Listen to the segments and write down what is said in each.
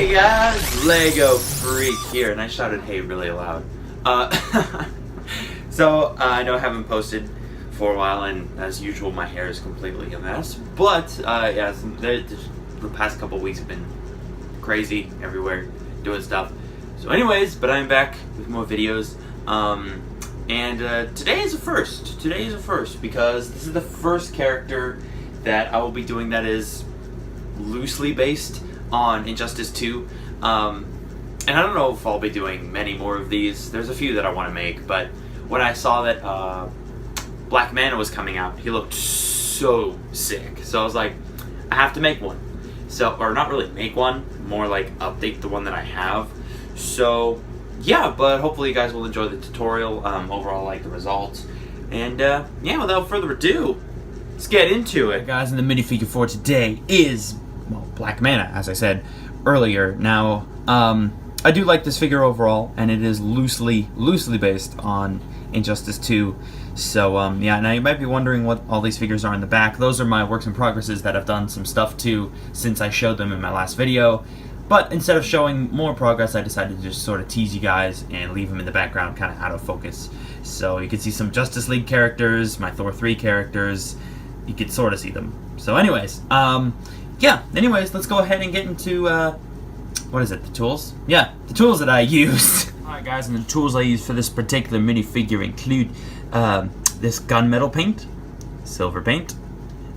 Hey guys, Lego Freak here, and I shouted "hey" really loud. So I know I haven't posted for a while, and as usual, my hair is completely a mess. But yeah, the past couple weeks have been crazy everywhere, doing stuff. So, anyways, but I'm back with more videos. And today is a first. Today is a first because this is the first character that I will be doing that is loosely based on Injustice 2. And I don't know if I'll be doing many more of these. There's a few that I want to make, but when I saw that Black Manta was coming out, he looked so sick. So I was like, I have to make one. So, or not really make one, more like update the one that I have. So yeah, but hopefully you guys will enjoy the tutorial. Overall, like the results. And yeah, without further ado, let's get into it. Guys, and the minifigure for today is, well, Black Manta, as I said earlier. Now, I do like this figure overall, and it is loosely based on Injustice 2. So, yeah, now you might be wondering what all these figures are in the back. Those are my works in progresses that I've done some stuff to since I showed them in my last video. But instead of showing more progress, I decided to just sort of tease you guys and leave them in the background kind of out of focus. So you can see some Justice League characters, my Thor 3 characters. You can sort of see them. So anyways, yeah, anyways, let's go ahead and get into, what is it, the tools? Yeah, the tools that I used. Alright guys, and the tools I used for this particular minifigure include this gunmetal paint, silver paint,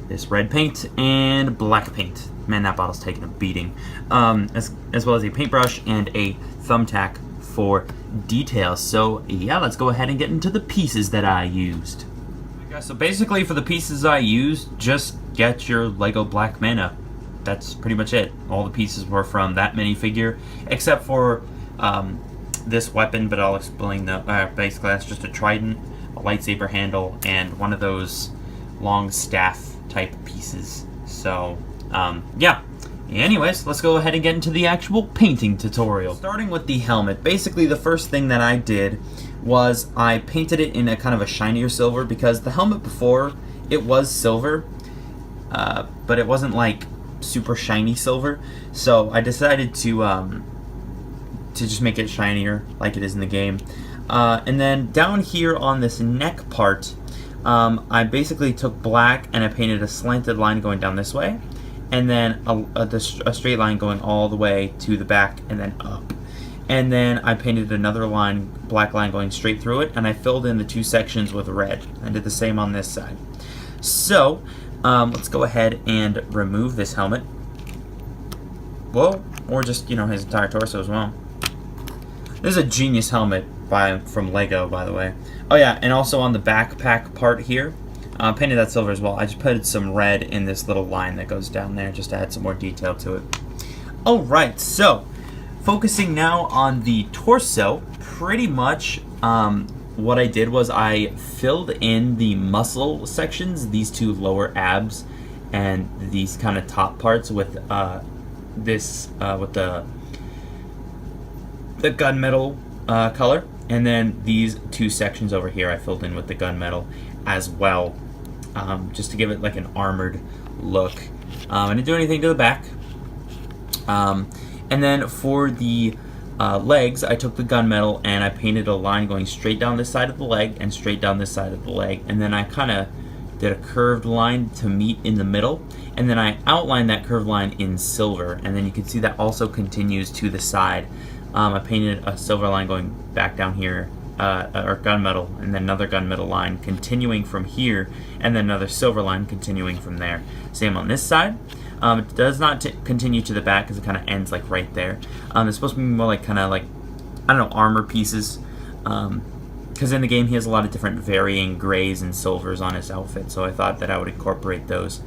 this red paint, and black paint. Man, that bottle's taking a beating. As well as a paintbrush and a thumbtack for details. So yeah, let's go ahead and get into the pieces that I used. Okay, so basically for the pieces I used, just get your Lego Black Manta. That's pretty much it. All the pieces were from that minifigure, except for this weapon, but I'll explain the, basically that's just a trident, a lightsaber handle, and one of those long staff type pieces. So, yeah. Anyways, let's go ahead and get into the actual painting tutorial. Starting with the helmet, basically the first thing that I did was I painted it in a kind of a shinier silver, because the helmet before, it was silver, but it wasn't like super shiny silver. So I decided to just make it shinier like it is in the game. And then down here on this neck part, I basically took black and I painted a slanted line going down this way, and then a straight line going all the way to the back and then up. And then I painted another line, black line going straight through it, and I filled in the two sections with red. I did the same on this side. So, let's go ahead and remove this helmet. Whoa, or just, you know, his entire torso as well. This is a genius helmet from Lego, by the way. Oh yeah, and also on the backpack part here, painted that silver as well. I just put some red in this little line that goes down there just to add some more detail to it. Alright, so focusing now on the torso, pretty much what I did was I filled in the muscle sections, these two lower abs, and these kind of top parts with with the gunmetal color, and then these two sections over here I filled in with the gunmetal as well, just to give it like an armored look. I didn't do anything to the back. And then for the legs, I took the gunmetal and I painted a line going straight down this side of the leg and straight down this side of the leg, and then I kind of did a curved line to meet in the middle, and then I outlined that curved line in silver, and then you can see that also continues to the side. I painted a silver line going back down here, or gunmetal, and then another gunmetal line continuing from here, and then another silver line continuing from there. Same on this side. It does not continue to the back because it kind of ends like right there. It's supposed to be more like kind of like, I don't know, armor pieces. Because in the game he has a lot of different varying grays and silvers on his outfit, so I thought that I would incorporate those.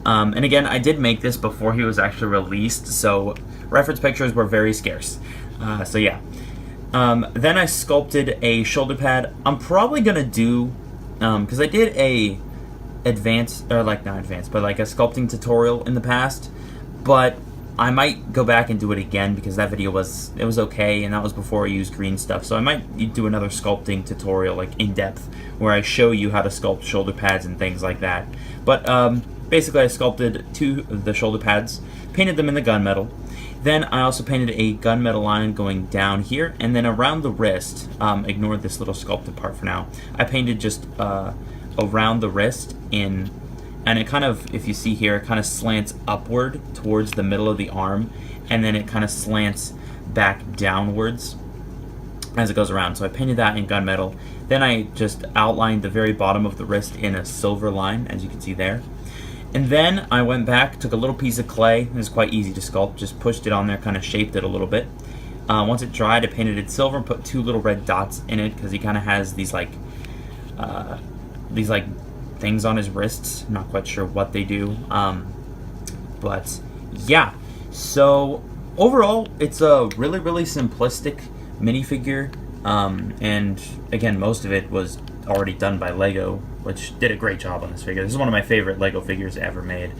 And again, I did make this before he was actually released, so reference pictures were very scarce. So yeah. Then I sculpted a shoulder pad. I'm probably gonna do, because I did a advanced, or like not advanced, but like a sculpting tutorial in the past, but I might go back and do it again because that video was okay, and that was before I used green stuff. So I might do another sculpting tutorial, like in depth, where I show you how to sculpt shoulder pads and things like that. But basically, I sculpted two of the shoulder pads, painted them in the gunmetal, Then I also painted a gunmetal line going down here, and then around the wrist, ignore this little sculpted part for now, I painted just around the wrist and it kind of, if you see here, it kind of slants upward towards the middle of the arm, and then it kind of slants back downwards as it goes around. So I painted that in gunmetal. Then I just outlined the very bottom of the wrist in a silver line, as you can see there. And then I went back, took a little piece of clay. It was quite easy to sculpt. Just pushed it on there, kind of shaped it a little bit. Once it dried, I painted it silver and put 2 little red dots in it because he kind of has these like things on his wrists. I'm not quite sure what they do. But yeah. So overall, it's a really, really simplistic minifigure. And again, most of it was already done by Lego, which did a great job on this figure. This is one of my favorite Lego figures ever made.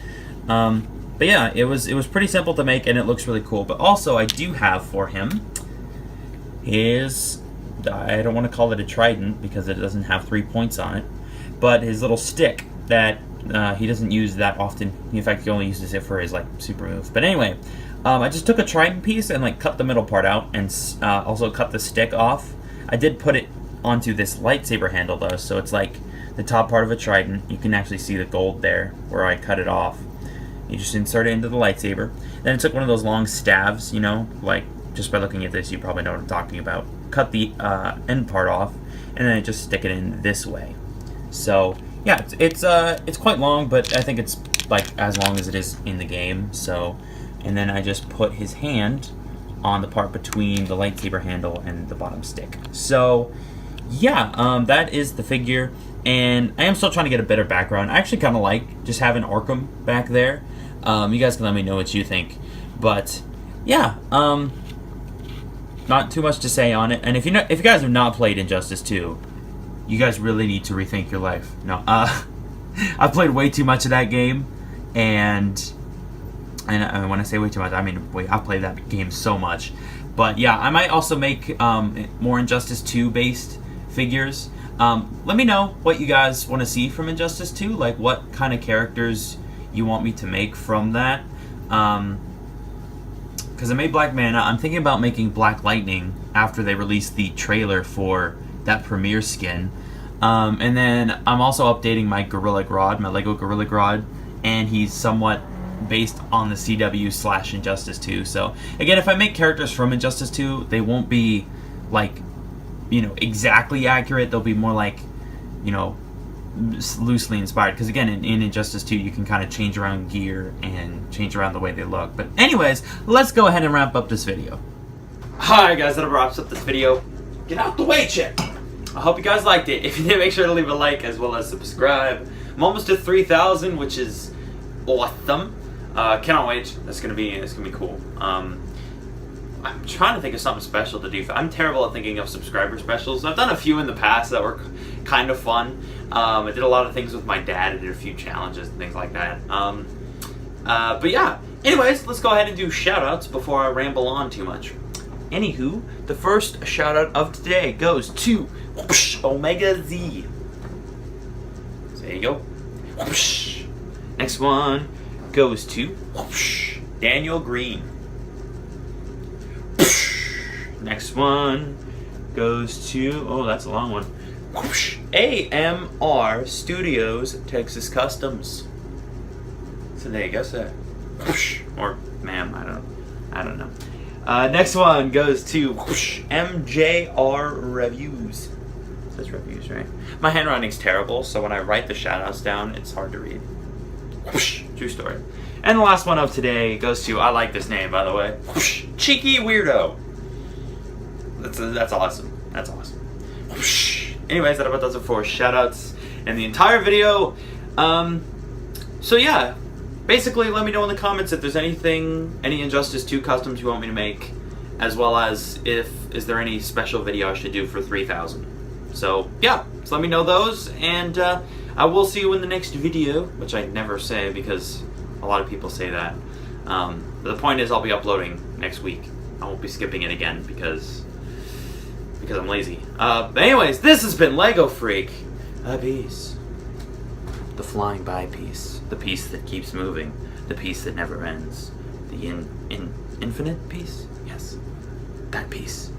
But yeah, it was pretty simple to make, and it looks really cool. But also, I do have for him his, I don't want to call it a trident because it doesn't have 3 points on it, but his little stick that he doesn't use that often. In fact, he only uses it for his like super moves. But anyway, I just took a trident piece and like cut the middle part out, and also cut the stick off. I did put it onto this lightsaber handle though, so it's like the top part of a trident. You can actually see the gold there where I cut it off. You just insert it into the lightsaber. Then I took one of those long staves, you know, like just by looking at this you probably know what I'm talking about. Cut the end part off, and then I just stick it in this way. So yeah, it's quite long, but I think it's like as long as it is in the game. So, and then I just put his hand on the part between the lightsaber handle and the bottom stick. So yeah, that is the figure, and I am still trying to get a better background. I actually kind of like just having Arkham back there. You guys can let me know what you think, but yeah, not too much to say on it. And if you guys have not played Injustice 2, you guys really need to rethink your life. No, I've played way too much of that game, and when I say way too much, I mean I've played that game so much. But yeah, I might also make more Injustice 2 based figures. Let me know what you guys want to see from Injustice 2, like what kind of characters you want me to make from that. Because I made Black Manta. I'm thinking about making Black Lightning after they release the trailer for that premiere skin. And then I'm also updating my Gorilla Grodd, my Lego Gorilla Grodd, and he's somewhat based on the CW / Injustice 2. So again, if I make characters from Injustice 2, they won't be like, you know, exactly accurate. They'll be more like, you know, loosely inspired, because again, in Injustice 2 you can kind of change around gear and change around the way they look. But anyways, let's go ahead and wrap up this video. Alright guys, that wraps up this video. Get out the way, chick! I hope you guys liked it. If you did, make sure to leave a like as well as subscribe. I'm almost to 3,000, which is awesome. Cannot wait. It's gonna be cool. I'm trying to think of something special to do. I'm terrible at thinking of subscriber specials. I've done a few in the past that were kind of fun. I did a lot of things with my dad. I did a few challenges and things like that. But yeah, anyways, let's go ahead and do shoutouts before I ramble on too much. Anywho, the first shoutout of today goes to whoosh, Omega Z. So there you go. Whoosh. Next one goes to whoosh, Daniel Green. Next one goes to, oh, that's a long one, whoosh, AMR Studios Texas Customs. So there you go, sir. Whoosh, or ma'am, I don't know. Next one goes to whoosh, MJR Reviews. It says reviews, right? My handwriting's terrible, so when I write the shoutouts down, it's hard to read. Whoosh, true story. And the last one of today goes to, I like this name by the way, whoosh, Cheeky Weirdo. That's awesome. That's awesome. Whoosh. Anyways, that about does it for shoutouts and the entire video. So yeah, basically let me know in the comments if there's any Injustice 2 customs you want me to make, as well as is there any special video I should do for 3,000. So yeah, so let me know those, and I will see you in the next video, which I never say because a lot of people say that. But the point is I'll be uploading next week. I won't be skipping it again because I'm lazy. But anyways, this has been Lego Freak. Peace. The flying by piece. The piece that keeps moving. The piece that never ends. The infinite piece? Yes. That piece.